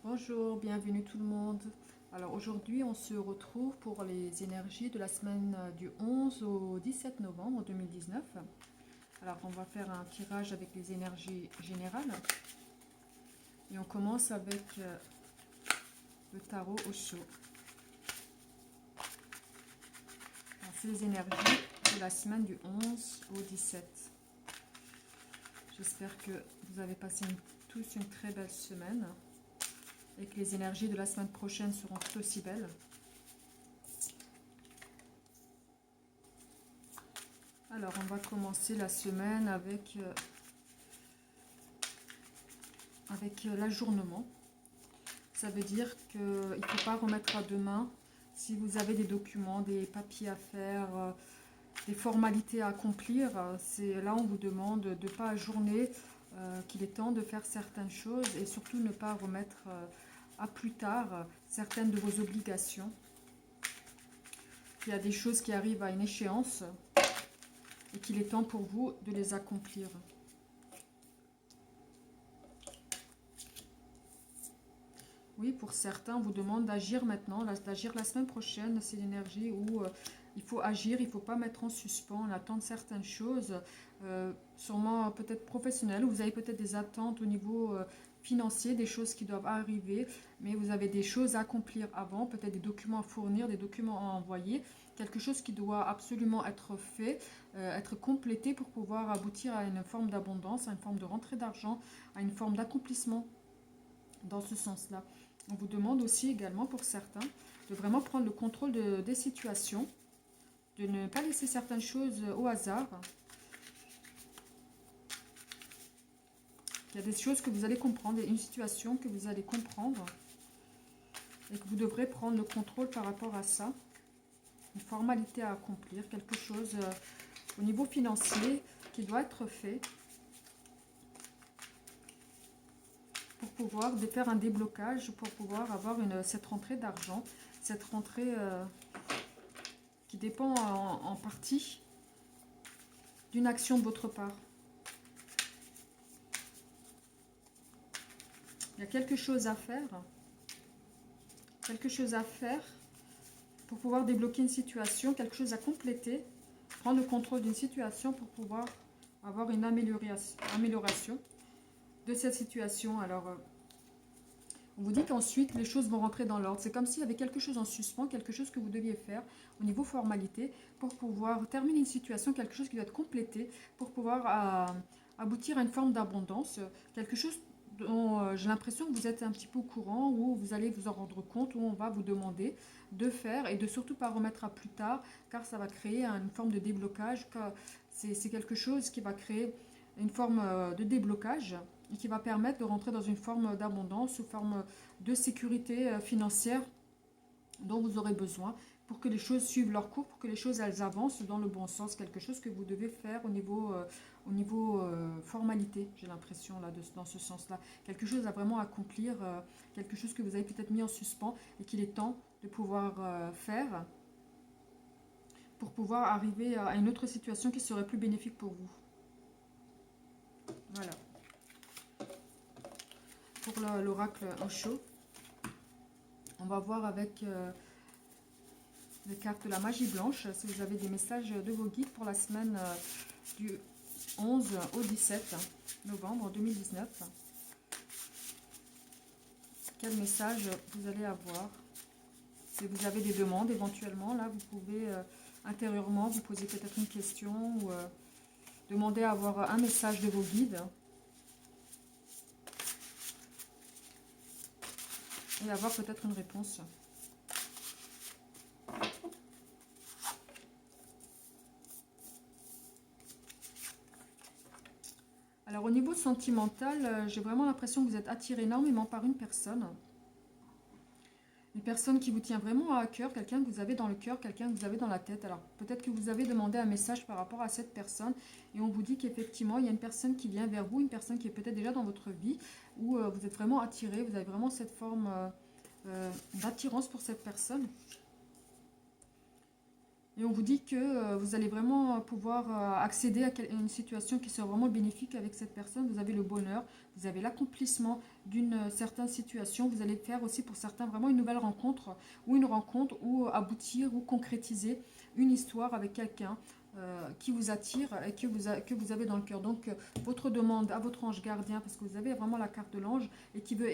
Bonjour, bienvenue tout le monde. Alors aujourd'hui, on se retrouve pour les énergies de la semaine du 11 au 17 novembre 2019. Alors on va faire un tirage avec les énergies générales. Et on commence avec le tarot Osho. C'est les énergies de la semaine du 11 au 17. J'espère que vous avez passé tous une très belle semaine et que les énergies de la semaine prochaine seront tout aussi belles. Alors, on va commencer la semaine avec l'ajournement. Ça veut dire qu'il ne faut pas remettre à demain. Si vous avez des documents, des papiers à faire, des formalités à accomplir, c'est là on vous demande de ne pas ajourner, qu'il est temps de faire certaines choses et surtout ne pas remettre à plus tard certaines de vos obligations. Il y a des choses qui arrivent à une échéance et qu'il est temps pour vous de les accomplir. Oui, pour certains, on vous demande d'agir maintenant, d'agir la semaine prochaine. C'est l'énergie où il faut agir, il ne faut pas mettre en suspens, on attend certaines choses, sûrement peut-être professionnelles, ou vous avez peut-être des attentes au niveau financier, des choses qui doivent arriver, mais vous avez des choses à accomplir avant, peut-être des documents à fournir, des documents à envoyer, quelque chose qui doit absolument être fait, être complété pour pouvoir aboutir à une forme d'abondance, à une forme de rentrée d'argent, à une forme d'accomplissement dans ce sens-là. On vous demande aussi également pour certains de vraiment prendre le contrôle des situations, de ne pas laisser certaines choses au hasard. Il y a des choses que vous allez comprendre, une situation que vous allez comprendre et que vous devrez prendre le contrôle par rapport à ça. Une formalité à accomplir, quelque chose au niveau financier qui doit être fait pour pouvoir faire un déblocage, pour pouvoir avoir cette rentrée d'argent, cette rentrée qui dépend en partie d'une action de votre part. Il y a quelque chose à faire pour pouvoir débloquer une situation, quelque chose à compléter, prendre le contrôle d'une situation pour pouvoir avoir une amélioration de cette situation. Alors, on vous dit qu'ensuite, les choses vont rentrer dans l'ordre. C'est comme s'il y avait quelque chose en suspens, quelque chose que vous deviez faire au niveau formalité pour pouvoir terminer une situation, quelque chose qui doit être complété pour pouvoir aboutir à une forme d'abondance, quelque chose dont j'ai l'impression que vous êtes un petit peu au courant, où vous allez vous en rendre compte, où on va vous demander de faire et de surtout pas remettre à plus tard, car ça va créer une forme de déblocage. C'est quelque chose qui va créer une forme de déblocage et qui va permettre de rentrer dans une forme d'abondance, sous forme de sécurité financière dont vous aurez besoin pour que les choses suivent leur cours, pour que les choses elles avancent dans le bon sens, quelque chose que vous devez faire au niveau formalité, j'ai l'impression là dans ce sens-là, quelque chose à vraiment accomplir, quelque chose que vous avez peut-être mis en suspens et qu'il est temps de pouvoir faire pour pouvoir arriver à une autre situation qui serait plus bénéfique pour vous. Voilà. Pour l'oracle Osho, on va voir avec les cartes de la magie blanche, si vous avez des messages de vos guides pour la semaine du 11 au 17 novembre 2019. Quel message vous allez avoir? Si vous avez des demandes, éventuellement, là, vous pouvez intérieurement vous poser peut-être une question ou demander à avoir un message de vos guides. Et avoir peut-être une réponse. Alors au niveau sentimental, j'ai vraiment l'impression que vous êtes attiré énormément par une personne. Une personne qui vous tient vraiment à cœur, quelqu'un que vous avez dans le cœur, quelqu'un que vous avez dans la tête. Alors peut-être que vous avez demandé un message par rapport à cette personne et on vous dit qu'effectivement il y a une personne qui vient vers vous, une personne qui est peut-être déjà dans votre vie, où vous êtes vraiment attiré, vous avez vraiment cette forme d'attirance pour cette personne. Et Et on vous dit que vous allez vraiment pouvoir accéder à une situation qui sera vraiment bénéfique avec cette personne. Vous avez le bonheur, vous avez l'accomplissement d'une certaine situation. Vous allez faire aussi pour certains vraiment une nouvelle rencontre ou aboutir ou concrétiser une histoire avec quelqu'un qui vous attire et que vous avez dans le cœur. Donc votre demande à votre ange gardien, parce que vous avez vraiment la carte de l'ange et qui veut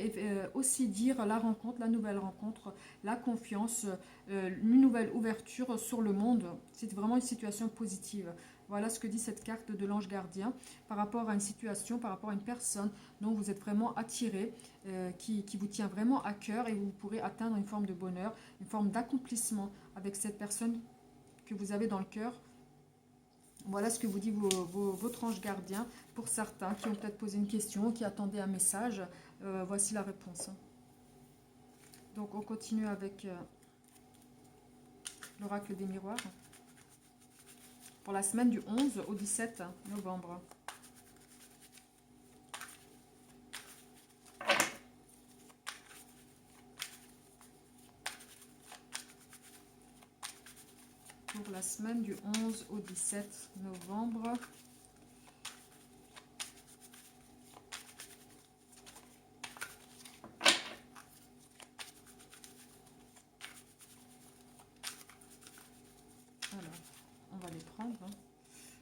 aussi dire la rencontre, la nouvelle rencontre, la confiance, une nouvelle ouverture sur le monde. C'est vraiment une situation positive. Voilà ce que dit cette carte de l'ange gardien par rapport à une situation, par rapport à une personne dont vous êtes vraiment attiré, qui vous tient vraiment à cœur, et vous pourrez atteindre une forme de bonheur, une forme d'accomplissement avec cette personne que vous avez dans le cœur. Voilà ce que vous dit votre ange gardien. Pour certains qui ont peut-être posé une question, qui attendaient un message, voici la réponse. Donc on continue avec l'oracle des miroirs. Pour la semaine du 11 au 17 novembre. Pour la semaine du 11 au 17 novembre. Alors, on va les prendre.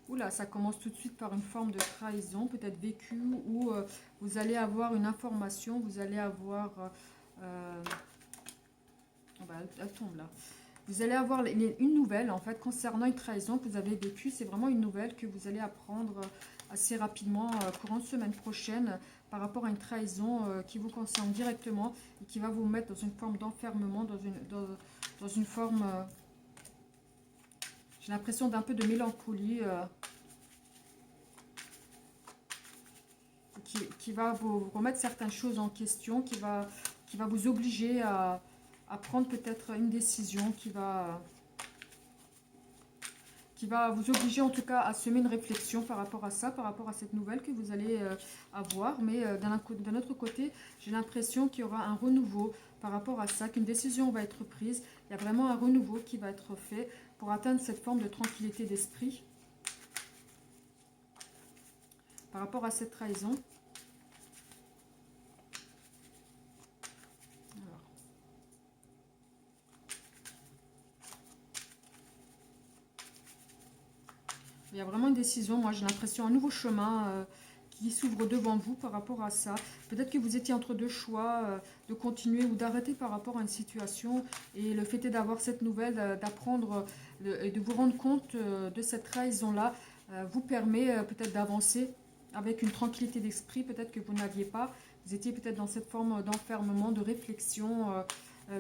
Oula, ça commence tout de suite par une forme de trahison, peut-être vécue, où vous allez avoir une information, vous allez avoir... elle tombe là. Vous allez avoir une nouvelle, en fait, concernant une trahison que vous avez vécue. C'est vraiment une nouvelle que vous allez apprendre assez rapidement, courant de semaine prochaine, par rapport à une trahison qui vous concerne directement et qui va vous mettre dans une forme d'enfermement, dans une forme... j'ai l'impression d'un peu de mélancolie qui va vous remettre certaines choses en question, qui va vous obliger à prendre peut-être une décision, qui va vous obliger en tout cas à semer une réflexion par rapport à ça, par rapport à cette nouvelle que vous allez avoir. Mais d'un autre côté, j'ai l'impression qu'il y aura un renouveau par rapport à ça, qu'une décision va être prise. Il y a vraiment un renouveau qui va être fait pour atteindre cette forme de tranquillité d'esprit par rapport à cette trahison. Il y a vraiment une décision, moi j'ai l'impression, un nouveau chemin qui s'ouvre devant vous par rapport à ça. Peut-être que vous étiez entre deux choix, de continuer ou d'arrêter par rapport à une situation. Et le fait est d'avoir cette nouvelle, d'apprendre et de vous rendre compte de cette trahison-là, vous permet peut-être d'avancer avec une tranquillité d'esprit, peut-être que vous n'aviez pas. Vous étiez peut-être dans cette forme d'enfermement, de réflexion,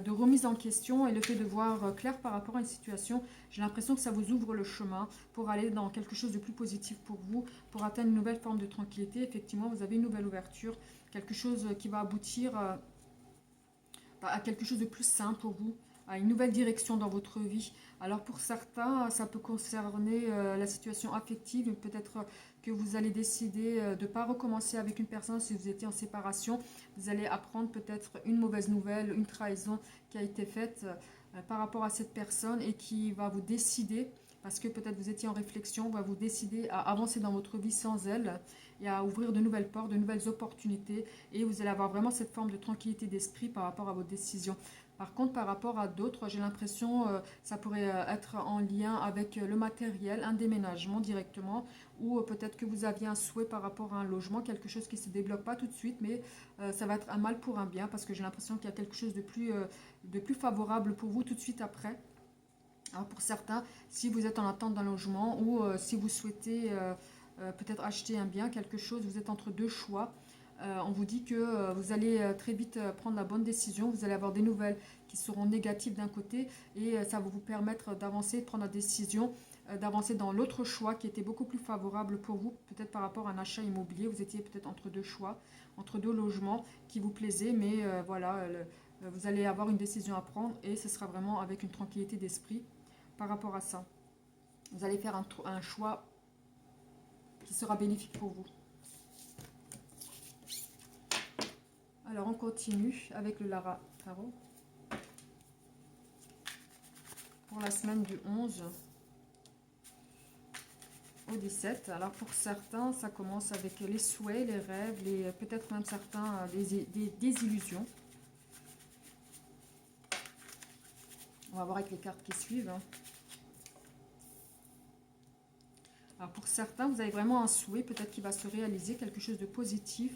de remise en question, et le fait de voir clair par rapport à une situation, j'ai l'impression que ça vous ouvre le chemin pour aller dans quelque chose de plus positif pour vous, pour atteindre une nouvelle forme de tranquillité. Effectivement, vous avez une nouvelle ouverture, quelque chose qui va aboutir à quelque chose de plus sain pour vous, à une nouvelle direction dans votre vie. Alors pour certains, ça peut concerner la situation affective, peut-être que vous allez décider de ne pas recommencer avec une personne si vous étiez en séparation. Vous allez apprendre peut-être une mauvaise nouvelle, une trahison qui a été faite par rapport à cette personne et qui va vous décider, parce que peut-être vous étiez en réflexion, va vous décider à avancer dans votre vie sans elle et à ouvrir de nouvelles portes, de nouvelles opportunités, et vous allez avoir vraiment cette forme de tranquillité d'esprit par rapport à vos décisions. Par contre, par rapport à d'autres, j'ai l'impression ça pourrait être en lien avec le matériel, un déménagement directement, ou peut-être que vous aviez un souhait par rapport à un logement, quelque chose qui ne se débloque pas tout de suite, mais ça va être un mal pour un bien, parce que j'ai l'impression qu'il y a quelque chose de plus favorable pour vous tout de suite après. Alors pour certains, si vous êtes en attente d'un logement, ou si vous souhaitez peut-être acheter un bien, quelque chose, vous êtes entre deux choix, on vous dit que vous allez très vite prendre la bonne décision. Vous allez avoir des nouvelles qui seront négatives d'un côté, et ça va vous permettre d'avancer, de prendre la décision, d'avancer dans l'autre choix qui était beaucoup plus favorable pour vous, peut-être par rapport à un achat immobilier. Vous étiez peut-être entre deux choix, entre deux logements qui vous plaisaient, mais voilà, vous allez avoir une décision à prendre, et ce sera vraiment avec une tranquillité d'esprit par rapport à ça. Vous allez faire un choix qui sera bénéfique pour vous. Alors on continue avec le Lara Tarot. Pour la semaine du 11 au 17. Alors pour certains, ça commence avec les souhaits, les rêves, peut-être même certains des illusions. On va voir avec les cartes qui suivent. Alors pour certains, vous avez vraiment un souhait, peut-être qu'il va se réaliser, quelque chose de positif.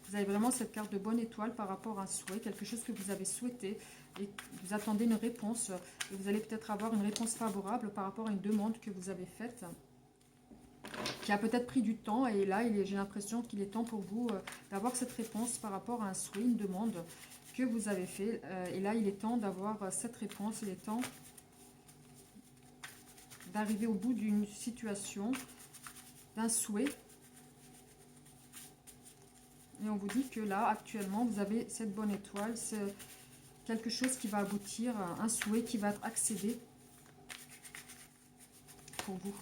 Vous avez vraiment cette carte de bonne étoile par rapport à un souhait, quelque chose que vous avez souhaité et vous attendez une réponse. Et vous allez peut-être avoir une réponse favorable par rapport à une demande que vous avez faite, qui a peut-être pris du temps. Et là, j'ai l'impression qu'il est temps pour vous d'avoir cette réponse par rapport à un souhait, une demande que vous avez fait. Et là, il est temps d'avoir cette réponse, il est temps d'arriver au bout d'une situation, d'un souhait. Et on vous dit que là, actuellement, vous avez cette bonne étoile. C'est quelque chose qui va aboutir, un souhait qui va être accédé pour vous.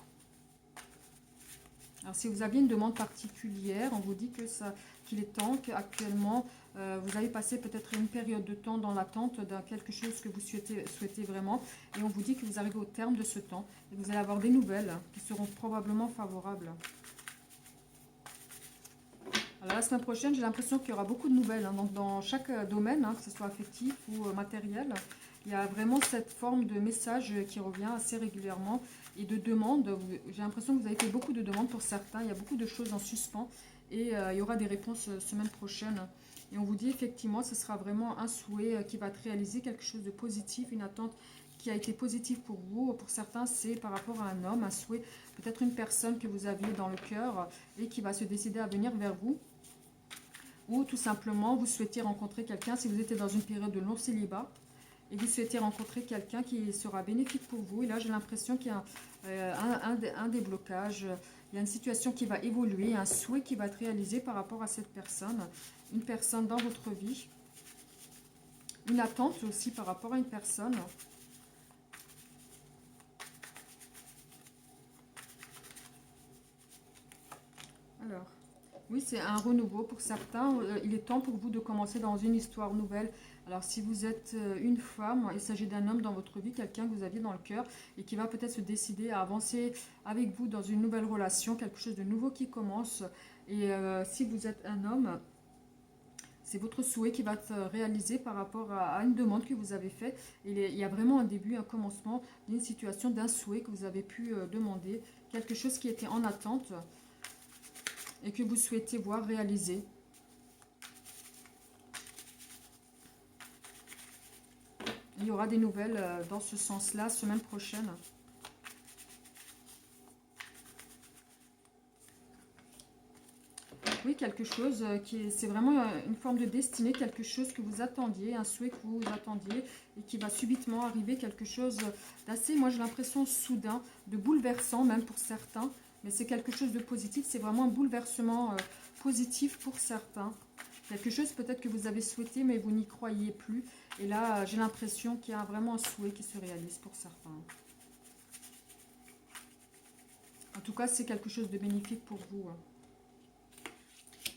Alors, si vous aviez une demande particulière, on vous dit que qu'il est temps qu'actuellement, vous allez passer peut-être une période de temps dans l'attente de quelque chose que vous souhaitez vraiment. Et on vous dit que vous arrivez au terme de ce temps. Et vous allez avoir des nouvelles qui seront probablement favorables. Alors, la semaine prochaine, j'ai l'impression qu'il y aura beaucoup de nouvelles. Donc, dans chaque domaine, que ce soit affectif ou matériel, il y a vraiment cette forme de message qui revient assez régulièrement et de demandes. J'ai l'impression que vous avez fait beaucoup de demandes pour certains. Il y a beaucoup de choses en suspens et il y aura des réponses semaine prochaine. Et on vous dit effectivement, ce sera vraiment un souhait qui va être réalisé, quelque chose de positif, une attente qui a été positive pour vous. Pour certains, c'est par rapport à un homme, un souhait, peut-être une personne que vous aviez dans le cœur et qui va se décider à venir vers vous. Ou tout simplement, vous souhaitez rencontrer quelqu'un si vous étiez dans une période de long célibat et vous souhaitez rencontrer quelqu'un qui sera bénéfique pour vous. Et là, j'ai l'impression qu'il y a un déblocage, il y a une situation qui va évoluer, un souhait qui va être réalisé par rapport à cette personne, une personne dans votre vie, une attente aussi par rapport à une personne. Alors, oui, c'est un renouveau pour certains. Il est temps pour vous de commencer dans une histoire nouvelle. Alors, si vous êtes une femme, il s'agit d'un homme dans votre vie, quelqu'un que vous aviez dans le cœur et qui va peut-être se décider à avancer avec vous dans une nouvelle relation, quelque chose de nouveau qui commence. Et si vous êtes un homme, c'est votre souhait qui va être réalisé par rapport à une demande que vous avez faite. Il y a vraiment un début, un commencement d'une situation, d'un souhait que vous avez pu demander, quelque chose qui était en attente et que vous souhaitez voir réalisé. Il y aura des nouvelles dans ce sens-là, semaine prochaine. Oui, quelque chose c'est vraiment une forme de destinée, quelque chose que vous attendiez, un souhait que vous attendiez et qui va subitement arriver, quelque chose d'assez, moi j'ai l'impression, soudain, de bouleversant même pour certains. Mais c'est quelque chose de positif, c'est vraiment un bouleversement positif pour certains. Quelque chose peut-être que vous avez souhaité mais vous n'y croyez plus. Et là, j'ai l'impression qu'il y a vraiment un souhait qui se réalise pour certains. En tout cas, c'est quelque chose de bénéfique pour vous.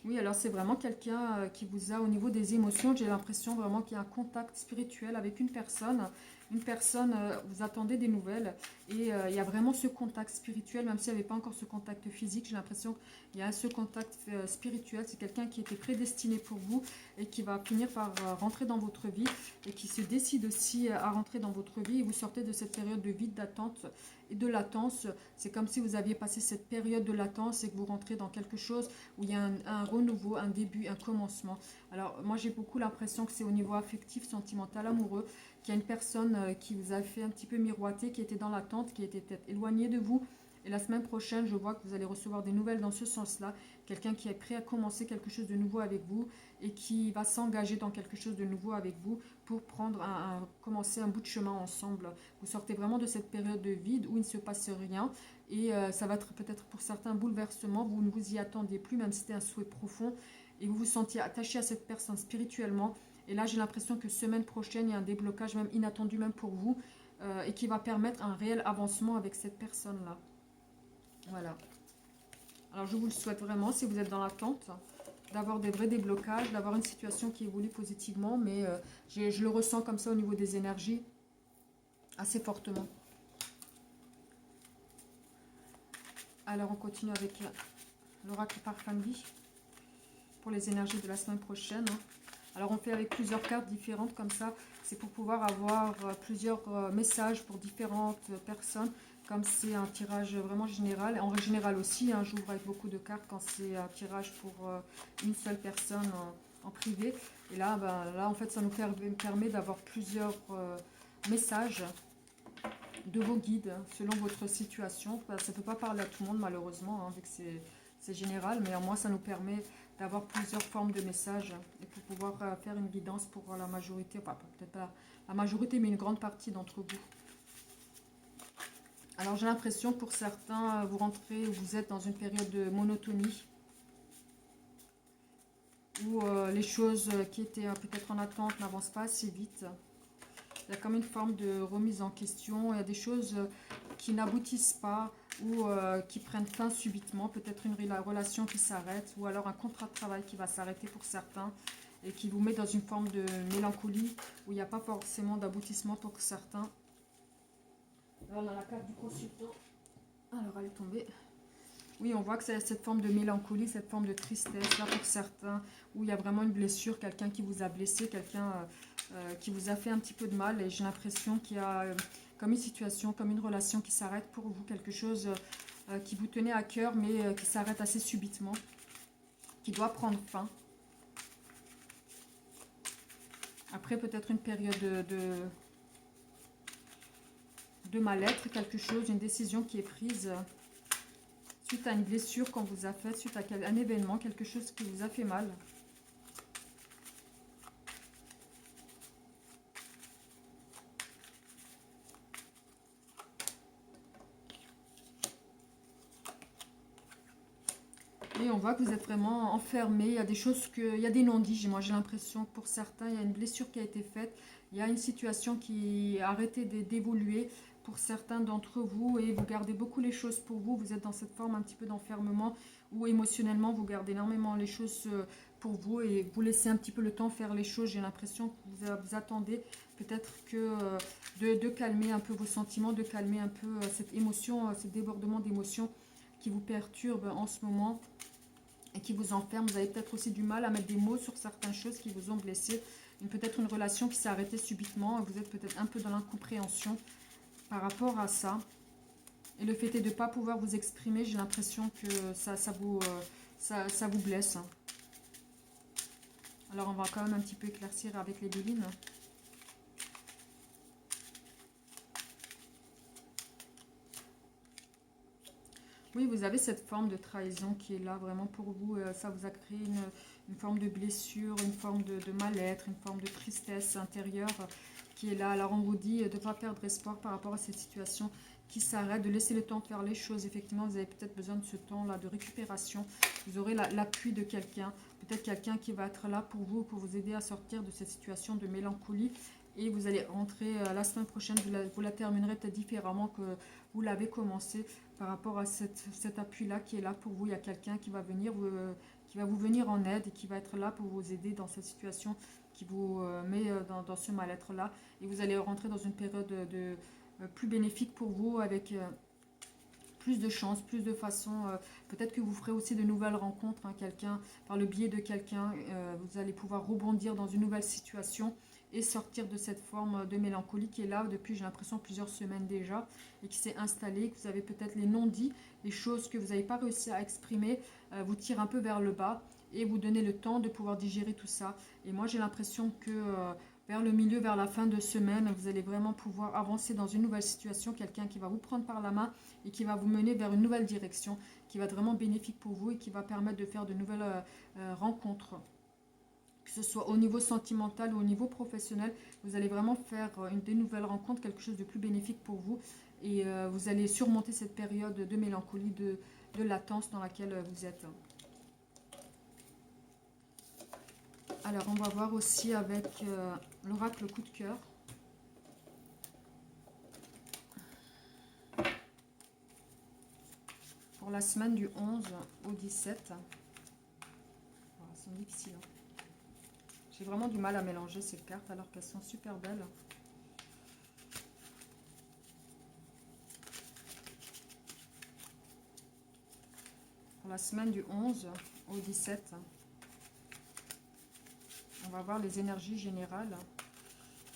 Oui, alors c'est vraiment quelqu'un qui vous a au niveau des émotions. J'ai l'impression vraiment qu'il y a un contact spirituel avec une personne. Une personne, vous attendez des nouvelles et il y a vraiment ce contact spirituel, même s'il n'y avait pas encore ce contact physique. J'ai l'impression qu'il y a ce contact spirituel. C'est quelqu'un qui était prédestiné pour vous et qui va finir par rentrer dans votre vie et qui se décide aussi à rentrer dans votre vie. Et vous sortez de cette période de vide, d'attente et de latence. C'est comme si vous aviez passé cette période de latence et que vous rentrez dans quelque chose où il y a un renouveau, un début, un commencement. Alors moi j'ai beaucoup l'impression que c'est au niveau affectif, sentimental, amoureux, qu'il y a une personne qui vous a fait un petit peu miroiter, qui était dans l'attente, qui était peut-être éloignée de vous. Et la semaine prochaine, je vois que vous allez recevoir des nouvelles dans ce sens-là. Quelqu'un qui est prêt à commencer quelque chose de nouveau avec vous et qui va s'engager dans quelque chose de nouveau avec vous pour commencer un bout de chemin ensemble. Vous sortez vraiment de cette période de vide où il ne se passe rien. Et ça va être peut-être pour certains bouleversement. Vous ne vous y attendiez plus, même si c'était un souhait profond. Et vous vous sentiez attaché à cette personne spirituellement. Et là, j'ai l'impression que semaine prochaine, il y a un déblocage même inattendu même pour vous et qui va permettre un réel avancement avec cette personne-là. Voilà. Alors, je vous le souhaite vraiment, si vous êtes dans l'attente, d'avoir des vrais déblocages, d'avoir une situation qui évolue positivement. Mais je le ressens comme ça au niveau des énergies, assez fortement. Alors, on continue avec l'oracle par famille pour les énergies de la semaine prochaine. Alors, on fait avec plusieurs cartes différentes comme ça. C'est pour pouvoir avoir plusieurs messages pour différentes personnes. Comme c'est un tirage vraiment général. En général aussi, hein, j'ouvre avec beaucoup de cartes quand c'est un tirage pour une seule personne en privé. Et là, là, en fait, ça nous permet d'avoir plusieurs messages de vos guides selon votre situation. Ça ne peut pas parler à tout le monde malheureusement, hein, vu que c'est général, mais au moins ça nous permet d'avoir plusieurs formes de messages et pour pouvoir faire une guidance pour la majorité, enfin peut-être pas la majorité, mais une grande partie d'entre vous. Alors j'ai l'impression que pour certains, vous rentrez ou vous êtes dans une période de monotonie où les choses qui étaient peut-être en attente n'avancent pas assez vite. Il y a comme une forme de remise en question. Il y a des choses qui n'aboutissent pas ou qui prennent fin subitement. Peut-être une relation qui s'arrête ou alors un contrat de travail qui va s'arrêter pour certains et qui vous met dans une forme de mélancolie où il n'y a pas forcément d'aboutissement pour certains. Alors, on a la carte du consultant. Alors, elle est tombée. Oui, on voit que c'est cette forme de mélancolie, cette forme de tristesse, là pour certains, où il y a vraiment une blessure, quelqu'un qui vous a blessé, quelqu'un qui vous a fait un petit peu de mal. Et j'ai l'impression qu'il y a comme une situation, comme une relation qui s'arrête pour vous, quelque chose qui vous tenait à cœur, mais qui s'arrête assez subitement, qui doit prendre fin. Après, peut-être une période de mal-être, quelque chose, une décision qui est prise suite à une blessure qu'on vous a faite, suite à un événement, quelque chose qui vous a fait mal. Et on voit que vous êtes vraiment enfermé. Il y a des choses il y a des non-dits. Moi, j'ai l'impression que pour certains, il y a une blessure qui a été faite. Il y a une situation qui a arrêté d'évoluer pour certains d'entre vous et vous gardez beaucoup les choses pour vous. Vous êtes dans cette forme un petit peu d'enfermement où émotionnellement, vous gardez énormément les choses pour vous et vous laissez un petit peu le temps faire les choses. J'ai l'impression que vous attendez peut-être que de calmer un peu vos sentiments, de calmer un peu cette émotion, ce débordement d'émotions qui vous perturbe en ce moment et qui vous enferme. Vous avez peut-être aussi du mal à mettre des mots sur certaines choses qui vous ont blessé. Peut-être une relation qui s'est arrêtée subitement et vous êtes peut-être un peu dans l'incompréhension par rapport à ça. Et le fait est de ne pas pouvoir vous exprimer, j'ai l'impression que ça vous blesse. Alors on va quand même un petit peu éclaircir avec les devines. Oui, vous avez cette forme de trahison qui est là vraiment pour vous. Ça vous a créé une forme de blessure, une forme de mal-être, une forme de tristesse intérieure qui est là. Alors on vous dit de ne pas perdre espoir par rapport à cette situation qui s'arrête, de laisser le temps faire les choses. Effectivement, vous avez peut-être besoin de ce temps-là de récupération. Vous aurez l'appui de quelqu'un, peut-être quelqu'un qui va être là pour vous aider à sortir de cette situation de mélancolie. Et vous allez rentrer la semaine prochaine, vous la terminerez peut-être différemment que vous l'avez commencé par rapport à cet appui-là qui est là pour vous. Il y a quelqu'un qui va vous venir en aide et qui va être là pour vous aider dans cette situation qui vous met dans ce mal-être-là. Et vous allez rentrer dans une période plus bénéfique pour vous avec plus de chance, plus de façons. Peut-être que vous ferez aussi de nouvelles rencontres, hein, par le biais de quelqu'un. Vous allez pouvoir rebondir dans une nouvelle situation et sortir de cette forme de mélancolie qui est là depuis, j'ai l'impression, plusieurs semaines déjà et qui s'est installée, que vous avez peut-être les non-dits, les choses que vous n'avez pas réussi à exprimer, vous tirent un peu vers le bas et vous donnez le temps de pouvoir digérer tout ça. Et moi, j'ai l'impression que vers le milieu, vers la fin de semaine, vous allez vraiment pouvoir avancer dans une nouvelle situation, quelqu'un qui va vous prendre par la main et qui va vous mener vers une nouvelle direction, qui va être vraiment bénéfique pour vous et qui va permettre de faire de nouvelles rencontres. Que ce soit au niveau sentimental ou au niveau professionnel, vous allez vraiment faire des nouvelles rencontres, quelque chose de plus bénéfique pour vous. Et vous allez surmonter cette période de mélancolie, de latence dans laquelle vous êtes. Alors, on va voir aussi avec l'oracle coup de cœur. Pour la semaine du 11 au 17. Voilà, c'est difficile. Hein. J'ai vraiment du mal à mélanger ces cartes alors qu'elles sont super belles. la semaine du 11 au 17. On va voir les énergies générales.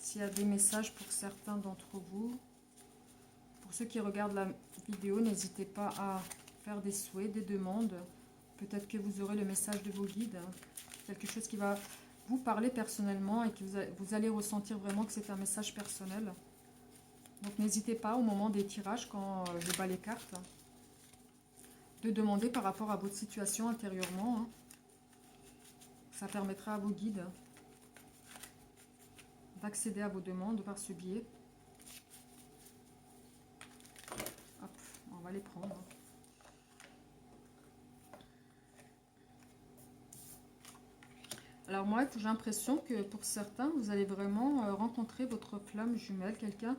S'il y a des messages pour certains d'entre vous. Pour ceux qui regardent la vidéo, n'hésitez pas à faire des souhaits, des demandes. Peut-être que vous aurez le message de vos guides. Quelque chose qui va vous parler personnellement et que vous allez ressentir vraiment que c'est un message personnel. Donc n'hésitez pas au moment des tirages, quand je bats les cartes, de demander par rapport à votre situation intérieurement. Hein. Ça permettra à vos guides d'accéder à vos demandes par ce biais. Hop, on va les prendre. Alors moi, j'ai l'impression que pour certains, vous allez vraiment rencontrer votre flamme jumelle, quelqu'un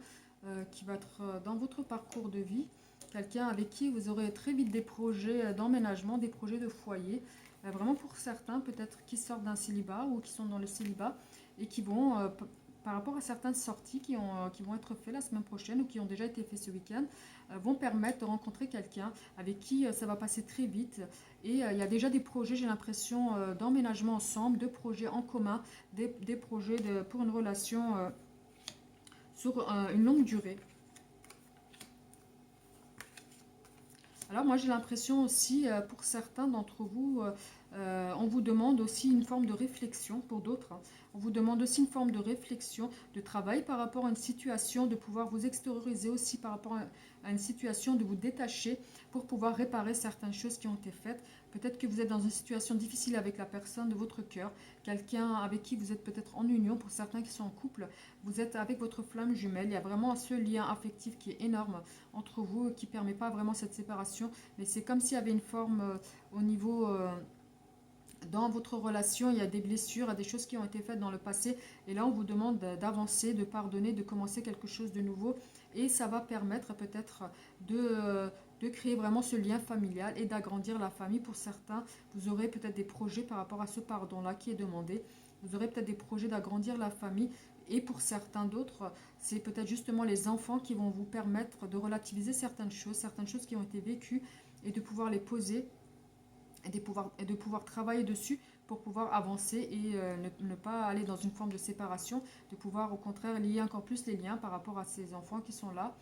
qui va être dans votre parcours de vie, quelqu'un avec qui vous aurez très vite des projets d'emménagement, des projets de foyer. Vraiment pour certains, peut-être qui sortent d'un célibat ou qui sont dans le célibat et qui vont, par rapport à certaines sorties qui vont être faites la semaine prochaine ou qui ont déjà été faites ce week-end, vont permettre de rencontrer quelqu'un avec qui ça va passer très vite. Et il y a déjà des projets, j'ai l'impression, d'emménagement ensemble, de projets en commun, des projets pour une relation sur une longue durée. Alors moi j'ai l'impression aussi, pour certains d'entre vous, on vous demande aussi une forme de réflexion, pour d'autres, hein. On vous demande aussi une forme de réflexion, de travail par rapport à une situation, de pouvoir vous extérioriser aussi par rapport à une situation, de vous détacher pour pouvoir réparer certaines choses qui ont été faites. Peut-être que vous êtes dans une situation difficile avec la personne de votre cœur, quelqu'un avec qui vous êtes peut-être en union, pour certains qui sont en couple, vous êtes avec votre flamme jumelle, il y a vraiment ce lien affectif qui est énorme entre vous, qui ne permet pas vraiment cette séparation, mais c'est comme s'il y avait une forme au niveau... dans votre relation, il y a des blessures, des choses qui ont été faites dans le passé. Et là, on vous demande d'avancer, de pardonner, de commencer quelque chose de nouveau. Et ça va permettre peut-être de créer vraiment ce lien familial et d'agrandir la famille. Pour certains, vous aurez peut-être des projets par rapport à ce pardon-là qui est demandé. Vous aurez peut-être des projets d'agrandir la famille. Et pour certains d'autres, c'est peut-être justement les enfants qui vont vous permettre de relativiser certaines choses qui ont été vécues et de pouvoir les poser et de pouvoir travailler dessus pour pouvoir avancer et ne pas aller dans une forme de séparation, de pouvoir au contraire lier encore plus les liens par rapport à ces enfants qui sont là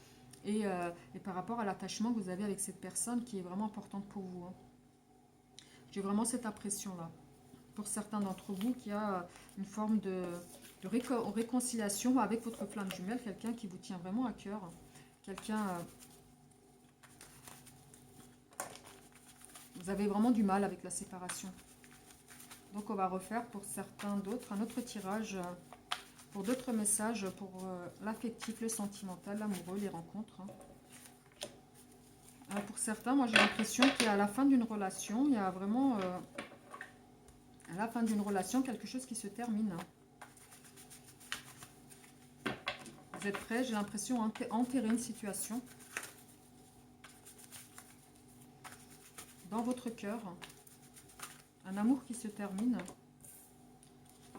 et par rapport à l'attachement que vous avez avec cette personne qui est vraiment importante pour vous. Hein. J'ai vraiment cette impression-là. Pour certains d'entre vous, qui a une forme de réconciliation avec votre flamme jumelle, quelqu'un qui vous tient vraiment à cœur, quelqu'un... vous avez vraiment du mal avec la séparation. Donc on va refaire pour certains d'autres un autre tirage pour d'autres messages pour l'affectif, le sentimental, l'amoureux, les rencontres. Alors pour certains, moi j'ai l'impression qu'à la fin d'une relation, il y a vraiment à la fin d'une relation quelque chose qui se termine. Vous êtes prêts, j'ai l'impression, à enterrer une situation dans votre cœur. Un amour qui se termine.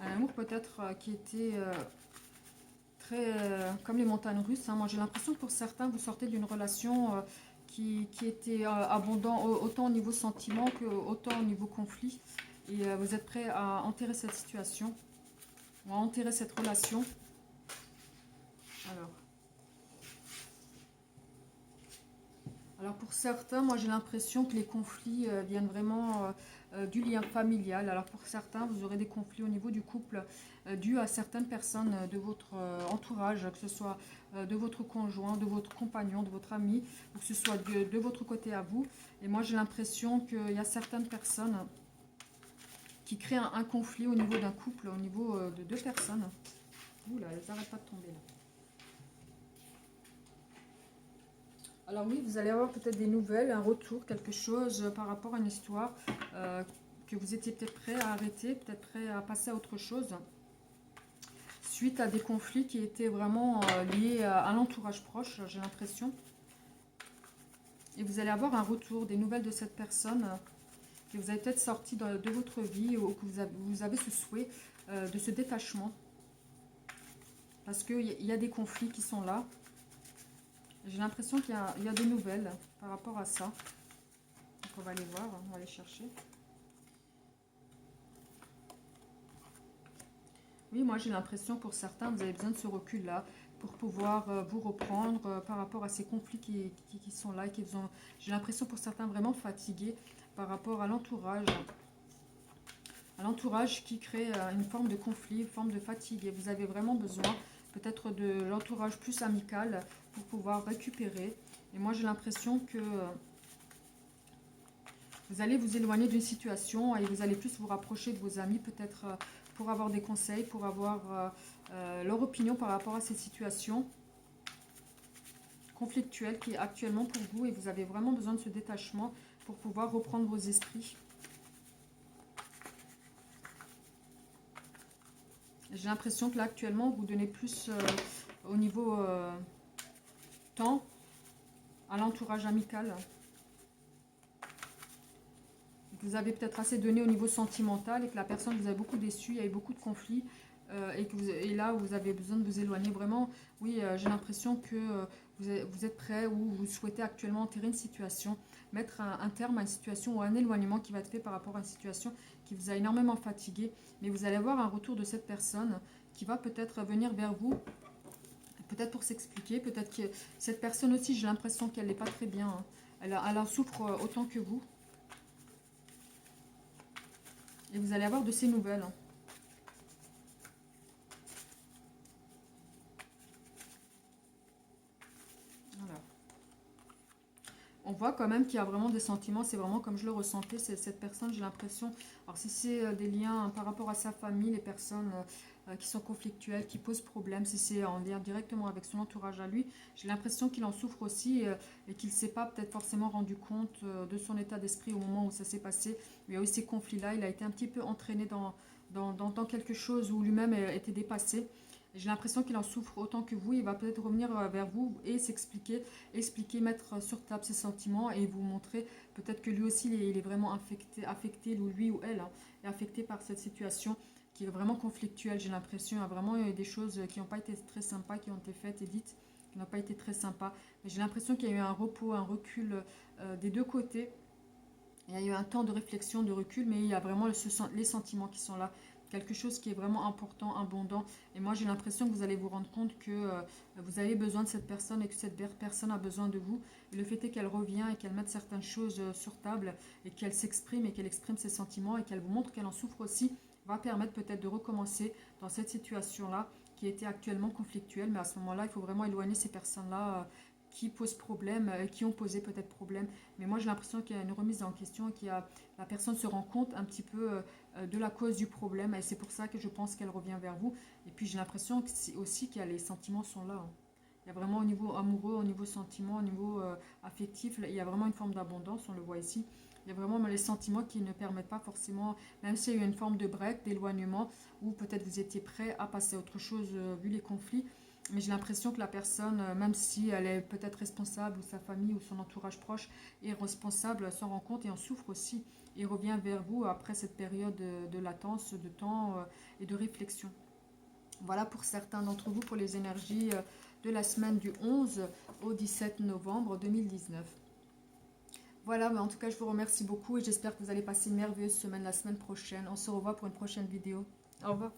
Un amour peut-être qui était très... comme les montagnes russes. Hein. Moi j'ai l'impression que pour certains, vous sortez d'une relation qui était abondante autant au niveau sentiment que autant au niveau conflit. Et vous êtes prêts à enterrer cette situation. Ou à enterrer cette relation. Alors pour certains, moi j'ai l'impression que les conflits viennent vraiment du lien familial. Alors pour certains, vous aurez des conflits au niveau du couple dus à certaines personnes de votre entourage, que ce soit de votre conjoint, de votre compagnon, de votre ami, ou que ce soit de votre côté à vous. Et moi j'ai l'impression qu'il y a certaines personnes qui créent un conflit au niveau d'un couple, au niveau de deux personnes. Ouh là, elles n'arrêtent pas de tomber là. Alors oui, vous allez avoir peut-être des nouvelles, un retour, quelque chose par rapport à une histoire que vous étiez peut-être prêt à arrêter, peut-être prêt à passer à autre chose. Suite à des conflits qui étaient vraiment liés à l'entourage proche, j'ai l'impression. Et vous allez avoir un retour, des nouvelles de cette personne que vous avez peut-être sorti de votre vie ou que vous avez ce souhait de ce détachement. Parce qu'il y a des conflits qui sont là. J'ai l'impression qu'il y a des nouvelles par rapport à ça. On va aller voir, on va aller chercher. Oui, moi j'ai l'impression pour certains, vous avez besoin de ce recul-là pour pouvoir vous reprendre par rapport à ces conflits qui sont là. J'ai l'impression pour certains vraiment fatigués par rapport à l'entourage. À l'entourage qui crée une forme de conflit, une forme de fatigue. Et vous avez vraiment besoin peut-être de l'entourage plus amical pour pouvoir récupérer. Et moi j'ai l'impression que vous allez vous éloigner d'une situation et vous allez plus vous rapprocher de vos amis peut-être pour avoir des conseils, pour avoir leur opinion par rapport à cette situation conflictuelle qui est actuellement pour vous. Et vous avez vraiment besoin de ce détachement pour pouvoir reprendre vos esprits. J'ai l'impression que là actuellement vous donnez plus au niveau temps à l'entourage amical. Vous avez peut-être assez donné au niveau sentimental et que la personne vous a beaucoup déçu, il y a eu beaucoup de conflits et là vous avez besoin de vous éloigner vraiment. Oui, j'ai l'impression que vous êtes prêt ou vous souhaitez actuellement enterrer une situation, mettre un terme à une situation ou un éloignement qui va être fait par rapport à une situation qui vous a énormément fatigué. Mais vous allez avoir un retour de cette personne qui va peut-être venir vers vous, peut-être pour s'expliquer, peut-être que cette personne aussi, j'ai l'impression qu'elle n'est pas très bien, hein. Elle en souffre autant que vous. Et vous allez avoir de ces nouvelles, hein. Voilà. On voit quand même qu'il y a vraiment des sentiments, c'est vraiment comme je le ressentais, c'est cette personne, j'ai l'impression. Alors si c'est des liens par rapport à sa famille, les personnes qui sont conflictuelles, qui posent problème, si c'est en lien directement avec son entourage à lui, j'ai l'impression qu'il en souffre aussi et qu'il ne s'est pas peut-être forcément rendu compte de son état d'esprit au moment où ça s'est passé. Il y a eu ces conflits-là, il a été un petit peu entraîné dans quelque chose où lui-même était dépassé. J'ai l'impression qu'il en souffre autant que vous. Il va peut-être revenir vers vous et s'expliquer, mettre sur table ses sentiments et vous montrer peut-être que lui aussi il est vraiment affecté, ou lui ou elle hein, est affecté par cette situation qui est vraiment conflictuelle. J'ai l'impression qu'il y a vraiment eu des choses qui n'ont pas été très sympas, qui ont été faites et dites, qui n'ont pas été très sympas. Mais j'ai l'impression qu'il y a eu un repos, un recul des deux côtés. Il y a eu un temps de réflexion, de recul, mais il y a vraiment les sentiments qui sont là. Quelque chose qui est vraiment important, abondant. Et moi, j'ai l'impression que vous allez vous rendre compte que vous avez besoin de cette personne et que cette personne a besoin de vous. Et le fait est qu'elle revient et qu'elle mette certaines choses sur table et qu'elle s'exprime et qu'elle exprime ses sentiments et qu'elle vous montre qu'elle en souffre aussi, va permettre peut-être de recommencer dans cette situation-là qui était actuellement conflictuelle. Mais à ce moment-là, il faut vraiment éloigner ces personnes-là qui posent problème, qui ont posé peut-être problème. Mais moi, j'ai l'impression qu'il y a une remise en question, la personne se rend compte un petit peu de la cause du problème. Et c'est pour ça que je pense qu'elle revient vers vous. Et puis, j'ai l'impression que aussi que les sentiments sont là, hein. Il y a vraiment au niveau amoureux, au niveau sentiment, au niveau affectif, il y a vraiment une forme d'abondance, on le voit ici. Il y a vraiment les sentiments qui ne permettent pas forcément, même s'il y a eu une forme de break, d'éloignement, ou peut-être vous étiez prêt à passer à autre chose vu les conflits. Mais j'ai l'impression que la personne, même si elle est peut-être responsable, ou sa famille, ou son entourage proche est responsable, s'en rend compte et en souffre aussi. Et revient vers vous après cette période de latence, de temps et de réflexion. Voilà pour certains d'entre vous, pour les énergies de la semaine du 11 au 17 novembre 2019. Voilà, mais en tout cas, je vous remercie beaucoup et j'espère que vous allez passer une merveilleuse semaine la semaine prochaine. On se revoit pour une prochaine vidéo. Au revoir.